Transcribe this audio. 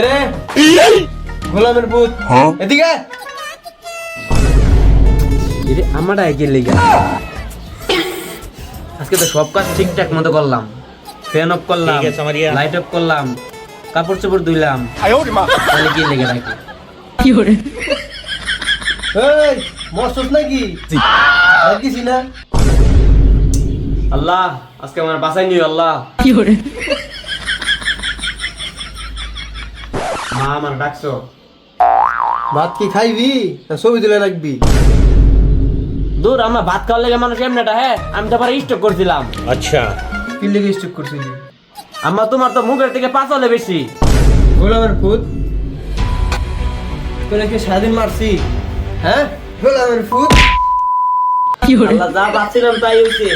রে গোলামের পুত এদিকে এরে আমারটা এগিয়ে লেগে আজকে তো সব কাজ ঠিকঠাক মতো করলাম, ফ্যান অফ করলাম, লাইট অফ করলাম, কাপড় চোপড় ধুইলাম, তাহলে কি লেগে রাখি এই মরছস নাকি রাখিছি না আল্লাহ আজকে আমার বাসায় নিও আল্লাহ। মা আমার ডাকছো? ভাত কি খাইবি না ছবি তুলে রাখবি? দূর আমরা ভাত খাওয়ার লেগে মানুষ এমনিটা, হ্যাঁ আমি তো আবার স্টক করছিলাম। কি লেগে স্টক করছিলি? আমার তোমার তো মুখের থেকে পাঁচলে বেশি। গোলামের পুত তোরা কি সারাদিন মারছি? হ্যাঁ গোলামের পুত আল্লাহ যা ভাবছিলাম তাই হয়েছে।